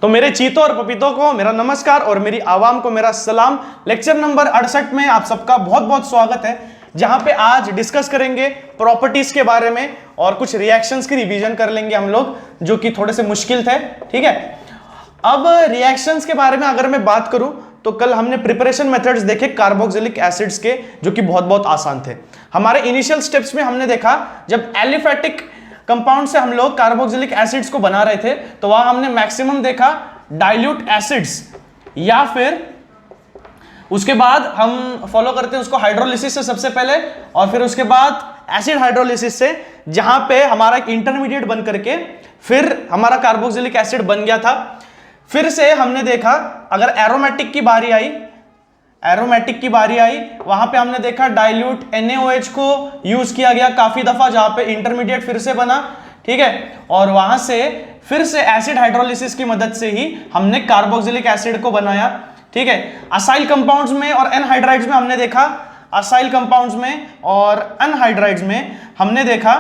तो मेरे चीतों और पपीतों को मेरा नमस्कार और मेरी आवाम को मेरा सलाम। लेक्चर नंबर 68 में आप सबका बहुत बहुत स्वागत है, जहां पे आज डिस्कस करेंगे प्रॉपर्टीज के बारे में और कुछ रिएक्शंस की रिवीजन कर लेंगे हम लोग, जो कि थोड़े से मुश्किल थे। ठीक है, अब रिएक्शंस के बारे में अगर मैं बात करूं तो कल हमने प्रिपरेशन मेथड्स देखे कार्बोक्सिलिक एसिड्स के, जो कि बहुत बहुत आसान थे। हमारे इनिशियल स्टेप्स में हमने देखा जब एलिफेटिक कंपाउंड से हम लोग कार्बोक्सिलिक एसिड्स को बना रहे थे तो वहां हमने मैक्सिमम देखा डाइल्यूट एसिड्स, या फिर उसके बाद हम फॉलो करते हैं उसको हाइड्रोलिसिस से सबसे पहले, और फिर उसके बाद एसिड हाइड्रोलिसिस से, जहां पे हमारा एक इंटरमीडिएट बन करके फिर हमारा कार्बोक्सिलिक एसिड बन गया था। फिर से हमने देखा अगर एरोमेटिक की बारी आई, वहां पे हमने देखा डाइल्यूट NaOH को यूज किया गया काफी दफा, जहां पे इंटरमीडिएट फिर से बना। ठीक है, और वहां से फिर से एसिड हाइड्रोलिसिस की मदद से ही हमने कार्बोक्सिलिक एसिड को बनाया। ठीक है, असाइल कंपाउंड्स में और एनहाइड्राइड्स में हमने देखा, असाइल कंपाउंड्स में और एनहाइड्राइड्स में हमने देखा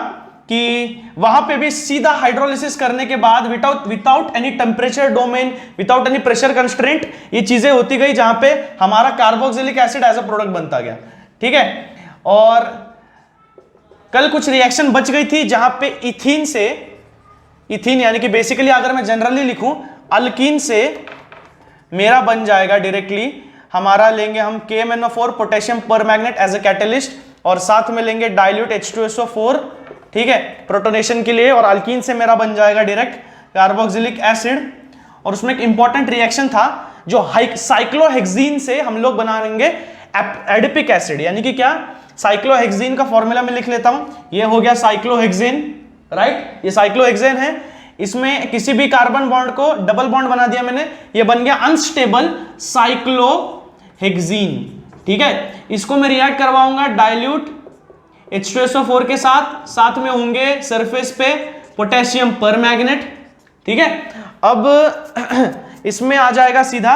कि वहां पे भी सीधा हाइड्रोलिसिस करने के बाद without any temperature domain, without any pressure constraint, ये चीजें होती गई, जहां पे हमारा carboxylic acid as a product बनता गया। ठीक है, और कल कुछ रिएक्शन बच गई थी जहां पे इथीन यानी कि बेसिकली अगर मैं जनरली लिखूं अल्कीन से मेरा बन जाएगा डायरेक्टली, हमारा लेंगे हम KMnO4 potassium permanganate as a catalyst, और साथ में लेंगे डाइल्यूट H2SO4, ठीक है, प्रोटोनेशन के लिए, और अल्कीन से मेरा बन जाएगा डायरेक्ट कार्बोक्सिलिक एसिड। और उसमें एक इंपॉर्टेंट रिएक्शन था जो साइक्लोहेक्सीन से हम लोग बनाएंगे एडिपिक एसिड, यानी कि क्या, साइक्लोहेक्सीन का फॉर्मूला मैं लिख लेता हूं, ये हो गया साइक्लोहेक्सीन, राइट, ये साइक्लोहेक्सेन है। इसमें किसी भी कार्बन बॉन्ड को डबल बॉन्ड बना दिया मैंने, ये बन गया अनस्टेबल साइक्लोहेक्सीन। ठीक है, इसको मैं रिएक्ट करवाऊंगा डाइल्यूट H2SO4 के साथ में होंगे सरफेस पे पोटेशियम परमैंगनेट। ठीक है, अब इसमें आ जाएगा सीधा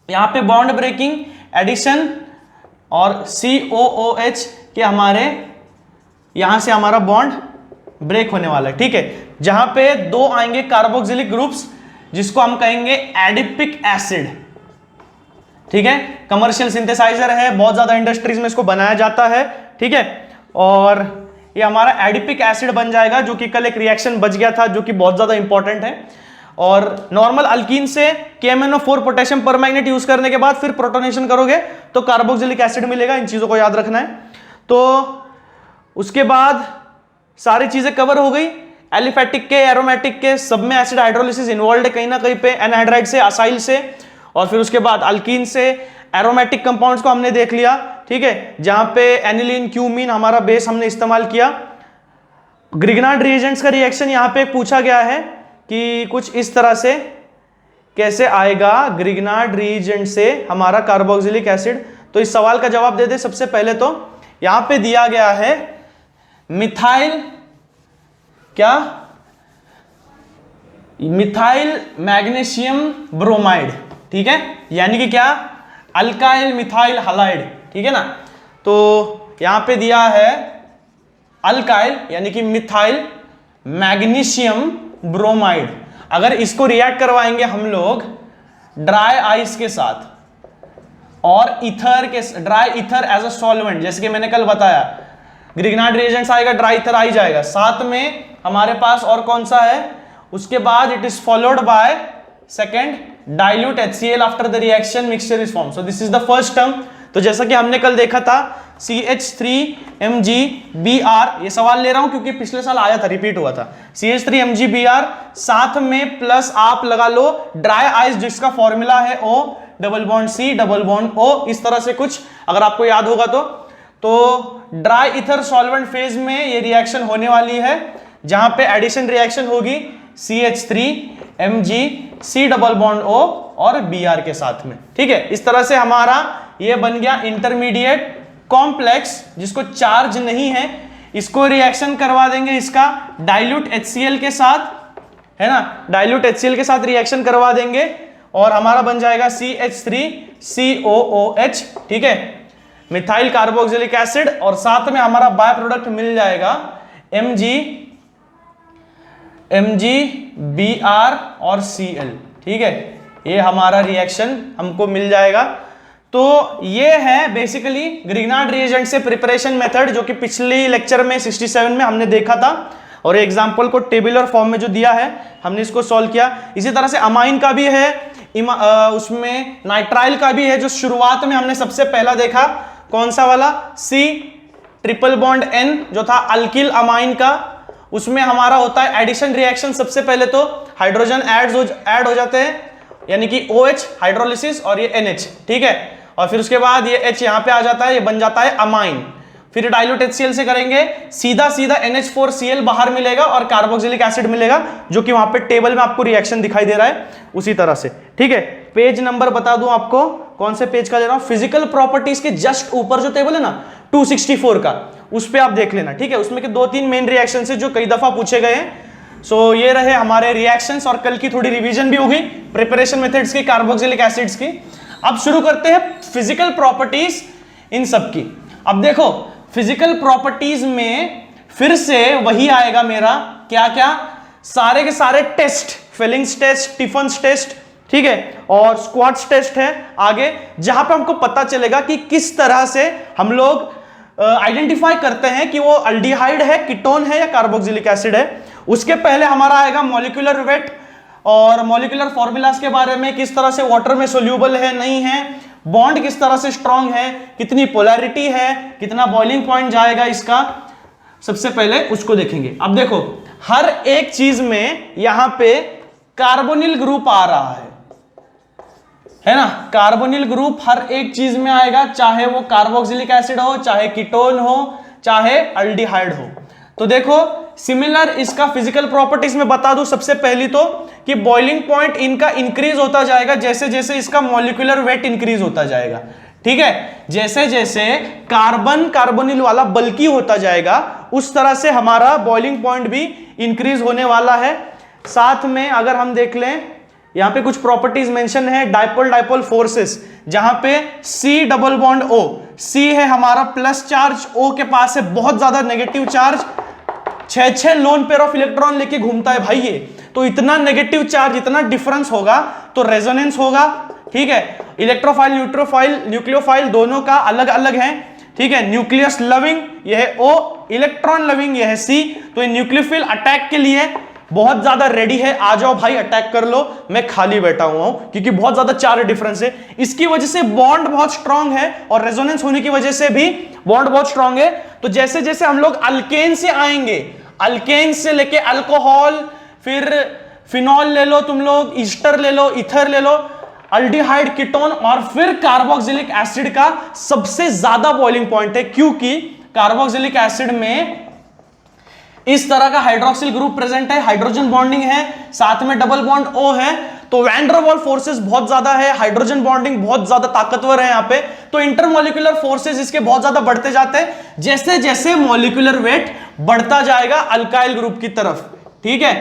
यहां पे बॉन्ड ब्रेकिंग एडिशन और COOH के हमारे यहां से हमारा बॉन्ड ब्रेक होने वाला है। ठीक है, जहां पे दो आएंगे कार्बोक्सिलिक ग्रुप्स जिसको हम कहेंगे एडिपिक एसिड। ठीक है, कमर्शियल सिंथेसाइजर है, बहुत ज्यादा इंडस्ट्रीज में इसको बनाया जाता है। ठीक है, और ये हमारा एडिपिक एसिड बन जाएगा, जो कि कल एक रिएक्शन बच गया था जो कि बहुत ज्यादा इंपॉर्टेंट है। और नॉर्मल अल्कीन से KMnO4 पोटेशियम परमैंगनेट यूज करने के बाद फिर प्रोटोनेशन करोगे तो कार्बोक्सिलिक एसिड मिलेगा, इन चीजों को याद रखना है। तो उसके बाद सारी चीजें कवर हो गई, एलिफेटिक के एरोमेटिक के सब में एसिड हाइड्रोलिसिस इन्वॉल्व है कहीं ना कहीं पे, एनहाइड्राइड से, असाइल से, और फिर उसके बाद अल्कीन से एरोमेटिक कंपाउंड्स को हमने देख लिया। ठीक है, जहां पे एनिलीन क्यूमीन हमारा बेस हमने इस्तेमाल किया। ग्रिग्नार्ड रिएजेंट्स का रिएक्शन यहां पे पूछा गया है कि कुछ इस तरह से कैसे आएगा ग्रिग्नार्ड रिएजेंट से हमारा कार्बोक्सिलिक एसिड। तो इस सवाल का जवाब दे दे सबसे पहले। तो यहां पे दिया गया है मिथाइल मैग्नीशियम ब्रोमाइड। ठीक है, यानी कि क्या, अल्काइल मिथाइल हलाइड। ठीक है ना, तो यहां पे दिया है अल्काइल यानी कि मिथाइल मैग्नीशियम ब्रोमाइड। अगर इसको रिएक्ट करवाएंगे हम लोग ड्राई आइस के साथ और ईथर के, dry ether as a solvent, जैसे कि मैंने कल बताया ग्रिग्नार्ड रिएजेंट्स आएगा, ड्राई ईथर आ ही जाएगा, साथ में हमारे पास और कौन सा है, उसके बाद it is followed by second dilute HCl after the reaction mixture is form. So this is the first term. तो जैसा कि हमने कल देखा था CH3MgBr, ये सवाल ले रहा हूं क्योंकि पिछले साल आया था, रिपीट हुआ था, CH3MgBr, साथ में प्लस आप लगा लो ड्राई आइस जिसका फॉर्मूला है O double bond C double bond O, इस तरह से कुछ अगर आपको याद होगा तो ड्राई ईथर सॉल्वेंट फेज में ये रिएक्शन होने वाली है, जहां पे एडिशन रिएक्शन होगी CH3MgC डबल बॉन्ड O और Br के साथ में। ठीक है, इस तरह से हमारा ये बन गया इंटरमीडिएट कॉम्प्लेक्स जिसको चार्ज नहीं है, इसको रिएक्शन करवा देंगे इसका डाइल्यूट HCl के साथ, है ना, डाइल्यूट HCl के साथ रिएक्शन करवा देंगे और हमारा बन जाएगा CH3COOH। ठीक है, मिथाइल कार्बोक्सिलिक एसिड, और साथ में हमारा बाय प्रोडक्ट मिल जाएगा MgBr और Cl। ठीक है, ये हमारा रिएक्शन हमको मिल जाएगा। तो ये है बेसिकली ग्रिग्नार्ड रिएजेंट से प्रिपरेशन मेथड, जो कि पिछले लेक्चर में 67 में हमने देखा था, और एग्जाम्पल को टेबुलर फॉर्म में जो दिया है हमने इसको सॉल्व किया। इसी तरह से अमाइन का भी है, उसमें नाइट्राइल का भी है, जो शुरुआत में हमने सबसे पहला देखा, कौन सा वाला, C ट्रिपल बॉन्ड N जो था अल्किल अमाइन का, उसमें हमारा होता है एडिशन रिएक्शन। सबसे पहले तो हाइड्रोजन ऐड हो जाते हैं, यानी कि OH हाइड्रोलिसिस और ये NH, ठीक है, और फिर उसके बाद ये H यहाँ पे आ जाता है, ये बन जाता है अमाइन। फिर डाइल्यूट HCl से करेंगे, सीधा NH4Cl बाहर मिलेगा और कार्बोक्सिलिक एसिड मिलेगा, जो कि वहां पे टेबल में आपको रिएक्शन दिखाई दे रहा है उसी तरह से, ठीक है। पेज नंबर बता दूं आपको, कौन से पेज का दे रहा हूं, फिजिकल प्रॉपर्टीज के जस्ट ऊपर जो टेबल है ना 264 का, उस पे आप देख लेना, ठीक है। उसमें के 2-3 मेन रिएक्शन है जो कई दफा पूछे गए हैं। सो ये रहे हमारे रिएक्शंस, और कल की थोड़ी रिवीजन भी होगी प्रिपरेशन मेथड्स की, कार्बोक्सिलिक एसिड्स की। अब शुरू करते हैं फिजिकल प्रॉपर्टीज इन सब की। अब देखो फिजिकल प्रॉपर्टीज में फिर से वही आएगा मेरा, क्या क्या, सारे के सारे test, Fehling's test, Stephen's test, ठीक है, और स्क्वाट्स टेस्ट है आगे, जहां पे हमको पता चलेगा कि किस तरह से हम लोग आइडेंटिफाई करते हैं कि वो अल्डिहाइड है, कीटोन है या कार्बोक्सिलिक एसिड है। उसके पहले हमारा आएगा मॉलिक्यूलर वेट और मॉलिक्यूलर फॉर्मूलाज के बारे में, किस तरह से वाटर में सोल्यूबल है नहीं है, बॉन्ड किस तरह से स्ट्रांग है, कितनी पोलैरिटी है, कितना बॉइलिंग पॉइंट जाएगा इसका, सबसे पहले उसको देखेंगे। अब देखो हर एक चीज में यहां पे कार्बोनिल ग्रुप आ रहा है ना, कार्बोनिल ग्रुप हर एक चीज में आएगा, चाहे वो कार्बोक्सिलिक एसिड हो, चाहे कीटोन हो, चाहे अल्डिहाइड हो। तो देखो सिमिलर इसका फिजिकल प्रॉपर्टीज में बता दूं सबसे पहली तो, कि बॉइलिंग पॉइंट इनका इंक्रीज होता जाएगा जैसे जैसे इसका मॉलिक्यूलर वेट इंक्रीज होता जाएगा, ठीक है। जैसे जैसे कार्बोनिल वाला बल्की होता जाएगा उस तरह से हमारा बॉइलिंग पॉइंट भी इंक्रीज होने वाला है। साथ में अगर हम देख लें, यहां पे कुछ प्रॉपर्टीज मेंशन है, डाइपोल फोर्सेस, जहां पे C double bond O, C है हमारा प्लस चार्ज, O के पास है बहुत ज्यादा negative charge, 6 lone pair of electron लेके घूमता है भाई ये, तो इतना नेगेटिव चार्ज, इतना डिफरेंस होगा तो रेजोनेंस होगा, ठीक है। इलेक्ट्रोफाइल न्यूक्लियोफाइल दोनों का अलग अलग है, ठीक है। न्यूक्लियस लविंग यह है O, इलेक्ट्रॉन लविंग यह है C। तो ये न्यूक्लियोफिल अटैक के लिए बहुत ज्यादा रेडी है, आ जाओ भाई अटैक कर लो, मैं खाली बैठा हुआ हूं, क्योंकि बहुत ज्यादा चार्ज डिफरेंस है। इसकी वजह से बॉन्ड बहुत स्ट्रांग है और रेजोनेंस होने की वजह से भी बॉन्ड बहुत स्ट्रांग है। तो जैसे जैसे हम लोग अल्केन से आएंगे, अल्केन से लेके अल्कोहल, फिर फिनॉल ले लो तुम लोग, ईस्टर ले लो, ईथर ले लो, अल्डिहाइड, कीटोन, और फिर कार्बोक्सिलिक एसिड का सबसे ज्यादा बॉइलिंग पॉइंट है, क्योंकि कार्बोक्सिलिक एसिड में इस तरह का हाइड्रोक्सिल ग्रुप प्रेजेंट है, हाइड्रोजन बॉन्डिंग है, साथ में डबल बॉन्ड O है, तो वैन डर वाल्स फोर्सेस बहुत ज्यादा है, हाइड्रोजन बॉन्डिंग बहुत ज्यादा ताकतवर है यहाँ पे, तो इंटरमॉलिक्यूलर फोर्सेस इसके बहुत ज्यादा बढ़ते जाते हैं जैसे जैसे मॉलिक्यूलर वेट बढ़ता जाएगा अल्काइल ग्रुप की तरफ, ठीक है।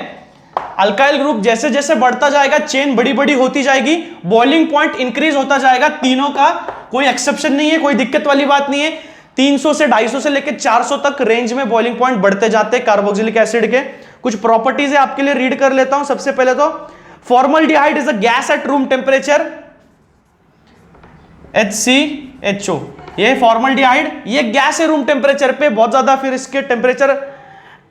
अल्काइल ग्रुप जैसे जैसे बढ़ता जाएगा, चेन बड़ी बड़ी होती जाएगी, बॉइलिंग पॉइंट इंक्रीज होता जाएगा, तीनों का कोई एक्सेप्शन नहीं है, कोई दिक्कत वाली बात नहीं है। 300 से 250 से लेकर 400 तक रेंज में बॉइलिंग पॉइंट बढ़ते जाते हैं कार्बोक्सिलिक एसिड के। कुछ प्रॉपर्टीज है आपके लिए रीड कर लेता हूं। सबसे पहले तो formaldehyde is a gas at room temperature, HCHO, ये फॉर्मल्डिहाइड ये गैस है रूम टेम्परेचर पे, बहुत ज्यादा फिर इसके टेम्परेचर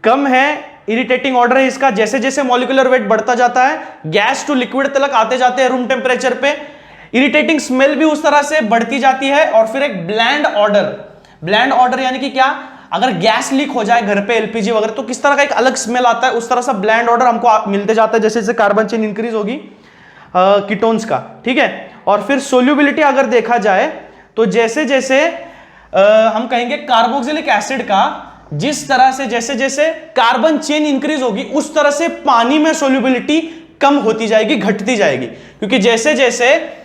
कम है, इरिटेटिंग ऑर्डर है इसका। जैसे जैसे मॉलिक्यूलर वेट बढ़ता जाता है, गैस टू लिक्विड तक आते जाते हैं रूम टेम्परेचर पे, इरिटेटिंग स्मेल भी उस तरह से बढ़ती जाती है। और फिर एक ब्लैंड ऑर्डर यानी कि क्या, अगर गैस लीक हो जाए घर पे एलपीजी वगैरह तो किस तरह का एक अलग स्मेल आता है, उस तरह से ब्लैंड ऑर्डर हमको मिलते जाता है जैसे जैसे कार्बन चेन इंक्रीज होगी कीटोन्स का, ठीक है। और फिर सोल्यूबिलिटी अगर देखा जाए तो जैसे जैसे हम कहेंगे कार्बोक्सिलिक एसिड का, जिस तरह से जैसे जैसे कार्बन चेन इंक्रीज होगी उस तरह से पानी में सोल्यूबिलिटी कम होती जाएगी, घटती जाएगी, क्योंकि जैसे जैसे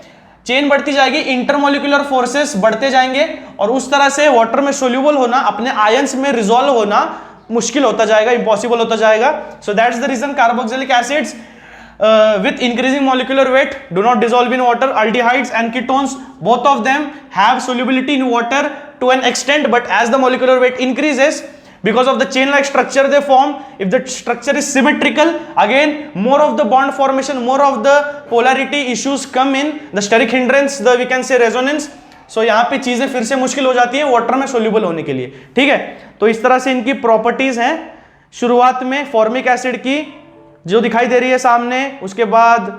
चेन बढ़ती जाएगी इंटरमोलिकुलर फोर्सेस बढ़ते जाएंगे और उस तरह से वाटर में सोल्यूबल होना, अपने आयंस में रिजॉल्व होना मुश्किल होता जाएगा, इम्पॉसिबल होता जाएगा। So that's the reason carboxylic acids with increasing molecular weight do not dissolve in water. Aldehydes and ketones, both of them have solubility in water to an extent, but as the molecular weight increases because of the chain like structure they form. If the structure is symmetrical, again more of the bond formation, more of the polarity issues come in, the steric hindrance, the we can say resonance. So यहाँ पे चीजें फिर से मुश्किल हो जाती हैं water में सोल्यूबल होने के लिए, ठीक है। तो इस तरह से इनकी प्रॉपर्टीज हैं। शुरुआत में फॉर्मिक एसिड की जो दिखाई दे रही है सामने, उसके बाद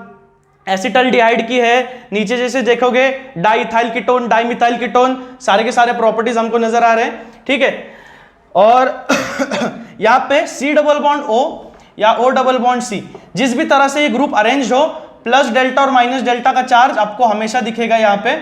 एसिटल्डिहाइड की है, नीचे जैसे देखोगे डाइथाइल कीटोन, डाइमिथाइल कीटोन, सारे के सारे प्रॉपर्टीज हमको नजर आ रहे हैं, ठीक है। और यहाँ पे C डबल बॉन्ड O या O डबल बॉन्ड C, जिस भी तरह से ये ग्रुप अरेंज हो, प्लस डेल्टा और माइनस डेल्टा का चार्ज आपको हमेशा दिखेगा यहाँ पे।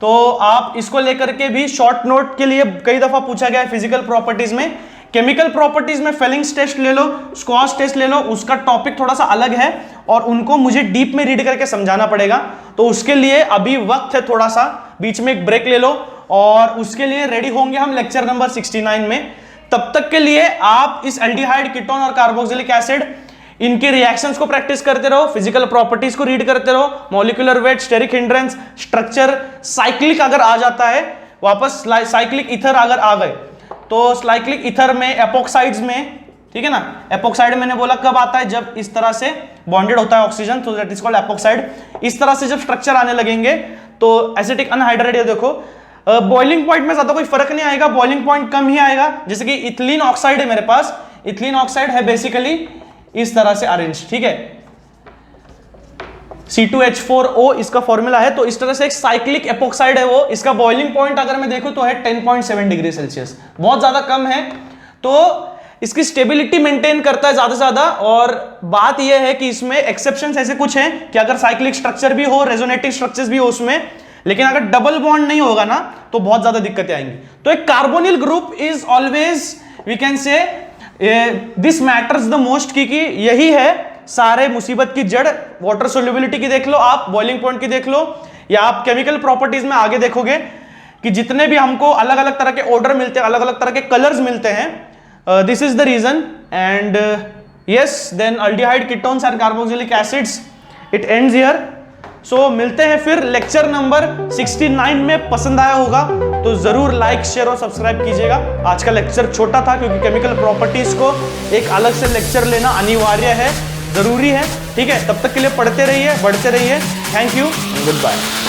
तो आप इसको लेकर के भी शॉर्ट नोट के लिए कई दफा पूछा गया है फिजिकल प्रॉपर्टीज में। केमिकल प्रॉपर्टीज में फेलिंग्स टेस्ट ले लो, स्क्वाश टेस्ट ले लो, उसका टॉपिक थोड़ा सा अलग है और उनको मुझे डीप में रीड करके समझाना पड़ेगा। तो उसके लिए अभी वक्त है, थोड़ा सा बीच में एक ब्रेक ले लो और उसके लिए रेडी होंगे हम लेक्चर नंबर 69 में। तब तक के लिए आप इस एल्डिहाइड, कीटोन और कार्बोक्सिलिक एसिड इनके रिएक्शंस को प्रैक्टिस करते रहो, फिजिकल प्रॉपर्टीज को रीड करते रहो, molecular weight, steric hindrance, structure, cyclic अगर आ जाता है वापस, साइक्लिक ईथर अगर आ गए तो साइक्लिक ईथर में एपोक्साइड्स में, ठीक है ना, एपोक्साइड मैंने बोला कब आता है, जब इस तरह से बॉन्डेड होता है ऑक्सीजन, तो दैट इज कॉल्ड एपोक्साइड। इस तरह से जब स्ट्रक्चर आने लगेंगे तो एसिटिक अनहाइड्रेट, ये देखो बॉइलिंग पॉइंट में ज्यादा कोई फर्क नहीं आएगा, बॉइलिंग पॉइंट कम ही आएगा। जैसे कि इथिलीन ऑक्साइड है मेरे पास, इथिलीन ऑक्साइड है बेसिकली इस तरह से अरेंज, ठीक है, C2H4O इसका फॉर्मूला है। तो इस तरह से एक साइक्लिक एपोक्साइड है वो, इसका बॉइलिंग पॉइंट अगर मैं देखूं तो है 10.7 डिग्री सेल्सियस, बहुत ज्यादा कम है। तो इसकी स्टेबिलिटी मेंटेन करता है ज्यादा से ज्यादा। और बात यह है कि इसमें एक्सेप्शंस ऐसे कुछ हैं कि अगर साइक्लिक स्ट्रक्चर भी हो, रेजोनेटिव स्ट्रक्चर्स भी हो उसमें, लेकिन अगर डबल बॉन्ड नहीं होगा ना तो बहुत ज्यादा दिक्कतें आएंगी। तो एक carbonyl group is always we can say this matters the most, क्योंकि यही है सारे मुसीबत की जड़। वाटर सोल्युबिलिटी की देख लो आप, बॉइलिंग पॉइंट की देख लो, या आप केमिकल प्रॉपर्टीज में आगे देखोगे कि जितने भी हमको अलग अलग तरह के ऑर्डर मिलते हैं, अलग अलग तरह के कलर्स मिलते हैं, this is the reason. And yes, then aldehyde, ketones and carboxylic acids, it ends here. So मिलते हैं फिर लेक्चर नंबर 69 में। पसंद आया होगा तो जरूर लाइक, शेयर और सब्सक्राइब कीजिएगा। आज का लेक्चर छोटा था क्योंकि केमिकल प्रॉपर्टीज को एक अलग से लेक्चर लेना अनिवार्य है, जरूरी है, ठीक है। तब तक के लिए पढ़ते रहिए, बढ़ते रहिए। Thank you, good bye.